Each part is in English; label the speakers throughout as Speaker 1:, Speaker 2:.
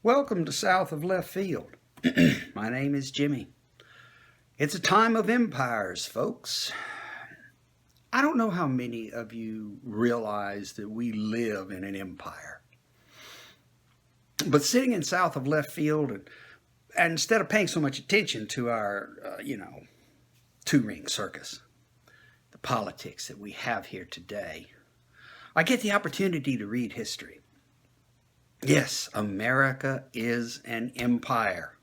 Speaker 1: Welcome to South of Left Field. My name is Jimmy. It's a time of empires, folks. I don't know how many of you realize that we live in an empire. But sitting in South of Left Field, and instead of paying so much attention to our, two-ring circus, the politics that we have here today, I get the opportunity to read history. Yes, America is an empire.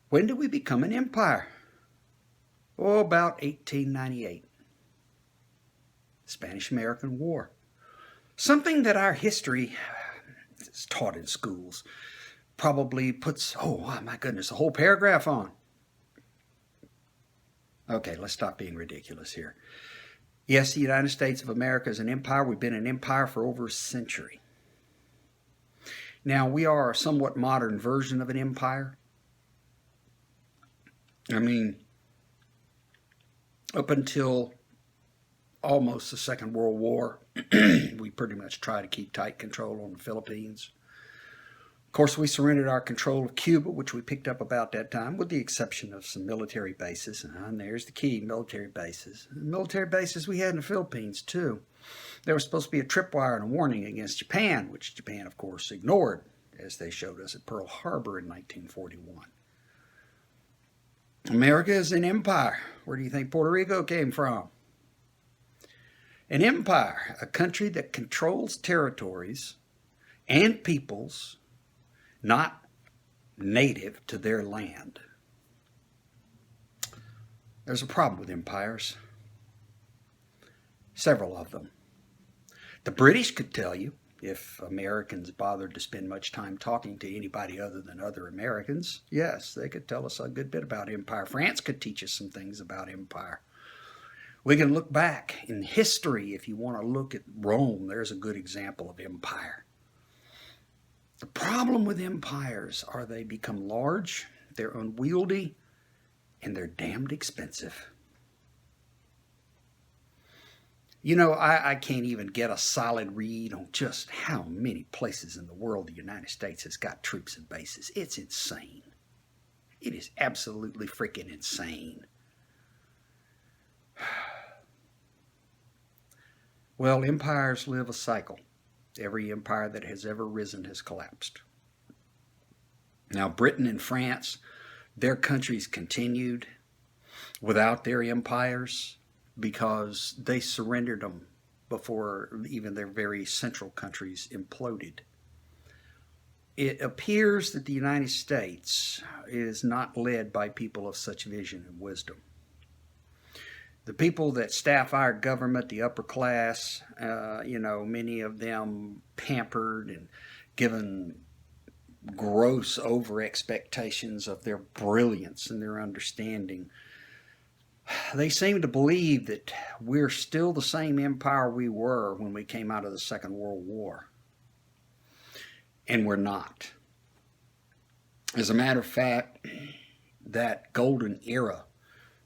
Speaker 1: When did we become an empire? Oh, about 1898. Spanish-American War. Something that our history is taught in schools probably puts, oh my goodness, a whole paragraph on. Okay, let's stop being ridiculous here. Yes, the United States of America is an empire. We've been an empire for over a century. Now, we are a somewhat modern version of an empire. I mean, up until almost the Second World War, we pretty much tried to keep tight control on the Philippines. Of course, we surrendered our control of Cuba, which we picked up about that time, with the exception of some military bases. And there's the key, military bases. The military bases we had in the Philippines, too. There was supposed to be a tripwire and a warning against Japan, which Japan, of course, ignored, as they showed us at Pearl Harbor in 1941. America is an empire. Where do you think Puerto Rico came from? An empire, a country that controls territories and peoples not native to their land. There's a problem with empires. Several of them. The British could tell you, if Americans bothered to spend much time talking to anybody other than other Americans. Yes, they could tell us a good bit about empire. France could teach us some things about empire. We can look back in history. If you want to look at Rome, there's a good example of empire. The problem with empires are they become large, they're unwieldy, and they're damned expensive. You know, I can't even get a solid read on just how many places in the world the United States has got troops and bases. It's insane. It is absolutely freaking insane. Well, empires live a cycle. Every empire that has ever risen has collapsed. Now, Britain and France, their countries continued without their empires because they surrendered them before even their very central countries imploded. It appears that the United States is not led by people of such vision and wisdom. The people that staff our government, the upper class, many of them pampered and given gross over expectations of their brilliance and their understanding. They seem to believe that we're still the same empire we were when we came out of the Second World War. And we're not. As a matter of fact, that golden era,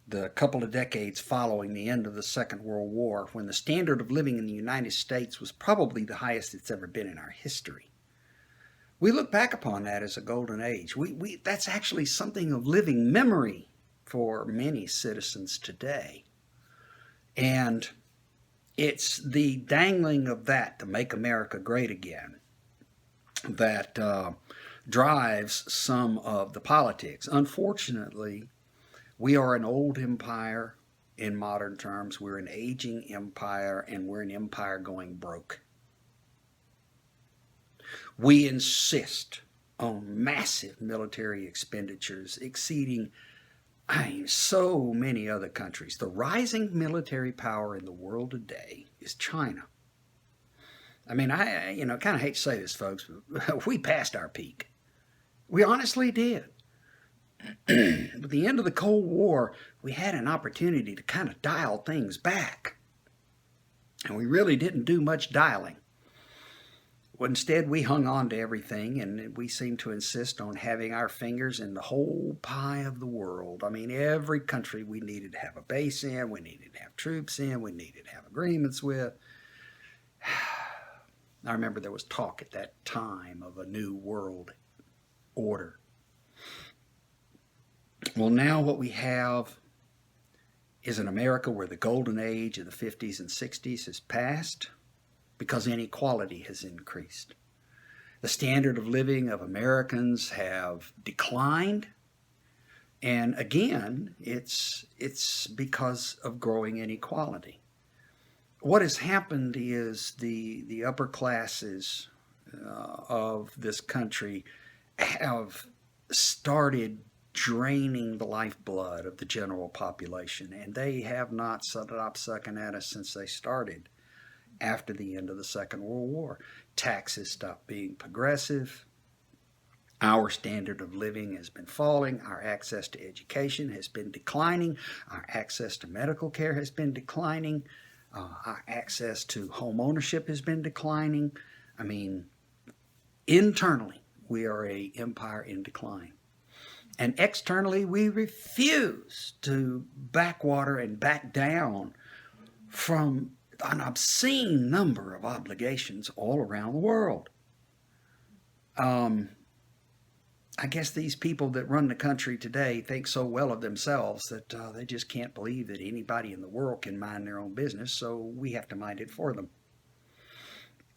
Speaker 1: the couple of decades following the end of the Second World War, when the standard of living in the United States was probably the highest it's ever been in our history. We look back upon that as a golden age. That's actually something of living memory for many citizens today. And it's the dangling of that to make America great again that drives some of the politics. Unfortunately, we are an old empire in modern terms. We're an aging empire, and we're an empire going broke. We insist on massive military expenditures exceeding so many other countries. The rising military power in the world today is China. I mean, I kind of hate to say this, folks, but we passed our peak. We honestly did. At the end of the Cold War, we had an opportunity to kind of dial things back. And we really didn't do much dialing. Instead, we hung on to everything, and we seemed to insist on having our fingers in the whole pie of the world. I mean, every country we needed to have a base in, we needed to have troops in, we needed to have agreements with. I remember there was talk at that time of a new world order. Well, now what we have is an America where the golden age of the 50s and 60s has passed because inequality has increased. The standard of living of Americans have declined. And again, it's because of growing inequality. What has happened is the upper classes of this country have started draining the lifeblood of the general population, and they have not stopped sucking at us since they started after the end of the Second World War. Taxes stopped being progressive. Our standard of living has been falling. Our access to education has been declining. Our access to medical care has been declining. Our access to home ownership has been declining. I mean, internally, we are an empire in decline. And externally, we refuse to backwater and back down from an obscene number of obligations all around the world. I guess these people that run the country today think so well of themselves that they just can't believe that anybody in the world can mind their own business, so we have to mind it for them.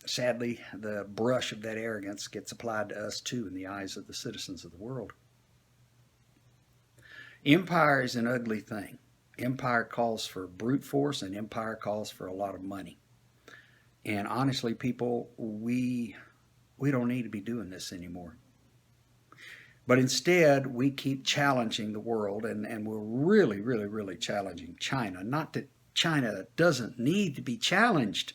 Speaker 1: Sadly, the brush of that arrogance gets applied to us too in the eyes of the citizens of the world. Empire is an ugly thing. Empire calls for brute force, and empire calls for a lot of money. And honestly, people, we don't need to be doing this anymore. But instead, we keep challenging the world, and we're really, really, really challenging China. Not that China doesn't need to be challenged,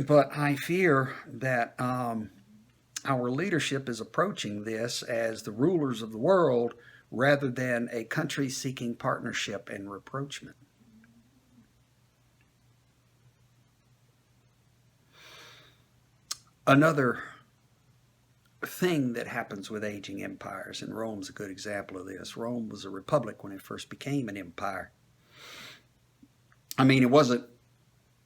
Speaker 1: but I fear that our leadership is approaching this as the rulers of the world rather than a country seeking partnership and rapprochement. Another thing that happens with aging empires, and Rome's a good example of this. Rome was a republic when it first became an empire. I mean, it wasn't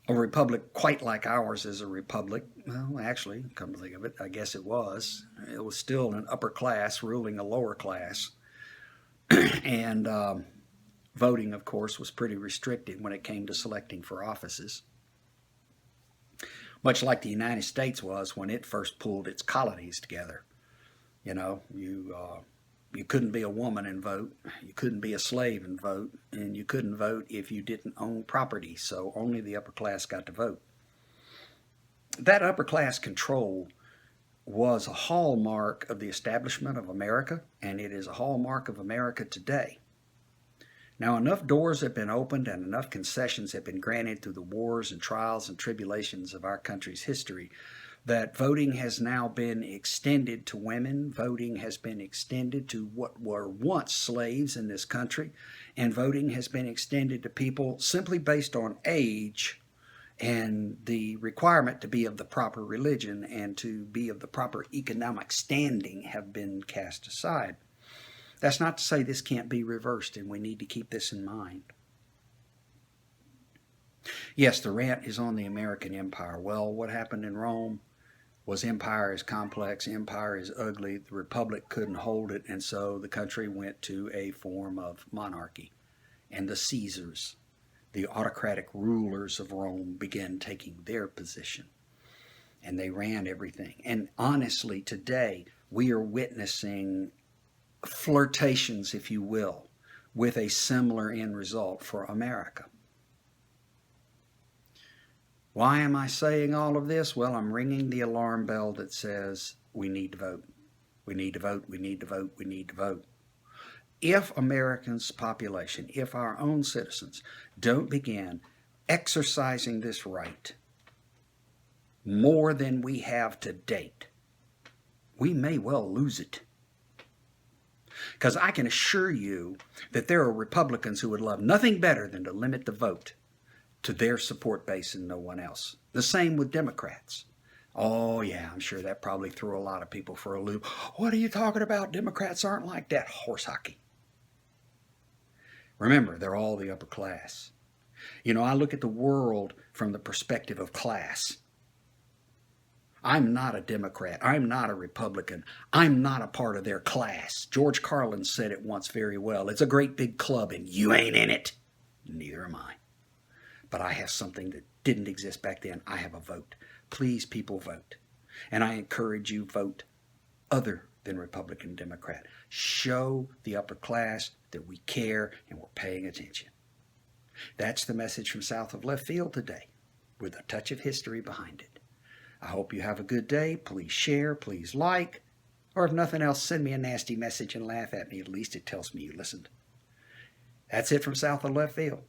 Speaker 1: a republic quite like ours is a republic. Well, actually, come to think of it, I guess it was. It was still an upper class ruling a lower class. And voting, of course, was pretty restricted when it came to selecting for offices. Much like the United States was when it first pulled its colonies together. You know, you couldn't be a woman and vote, you couldn't be a slave and vote, and you couldn't vote if you didn't own property, so only the upper class got to vote. That upper class control was a hallmark of the establishment of America, and it is a hallmark of America today. Now, enough doors have been opened and enough concessions have been granted through the wars and trials and tribulations of our country's history that voting has now been extended to women. Voting has been extended to what were once slaves in this country, and voting has been extended to people simply based on age and the requirement to be of the proper religion and to be of the proper economic standing have been cast aside. That's not to say this can't be reversed, and we need to keep this in mind. Yes, the rant is on the American empire. Well, what happened in Rome was empire is complex, empire is ugly, the republic couldn't hold it, and so the country went to a form of monarchy. And the Caesars, the autocratic rulers of Rome, began taking their position. And they ran everything. And honestly, today, we are witnessing flirtations, if you will, with a similar end result for America. Why am I saying all of this? Well, I'm ringing the alarm bell that says we need to vote. We need to vote, we need to vote, we need to vote. If Americans' population, if our own citizens don't begin exercising this right more than we have to date, we may well lose it. Because I can assure you that there are Republicans who would love nothing better than to limit the vote to their support base and no one else. The same with Democrats. Oh yeah, I'm sure that probably threw a lot of people for a loop. What are you talking about? Democrats aren't like that. Horse hockey. Remember, they're all the upper class. You know, I look at the world from the perspective of class. I'm not a Democrat. I'm not a Republican. I'm not a part of their class. George Carlin said it once very well. It's a great big club and you ain't in it. Neither am I. But I have something that didn't exist back then. I have a vote. Please, people, vote. And I encourage you, vote other than Republican, Democrat. Show the upper class that we care and we're paying attention. That's the message from South of Left Field today, with a touch of history behind it. I hope you have a good day. Please share, please like, or if nothing else, send me a nasty message and laugh at me. At least it tells me you listened. That's it from South of Left Field.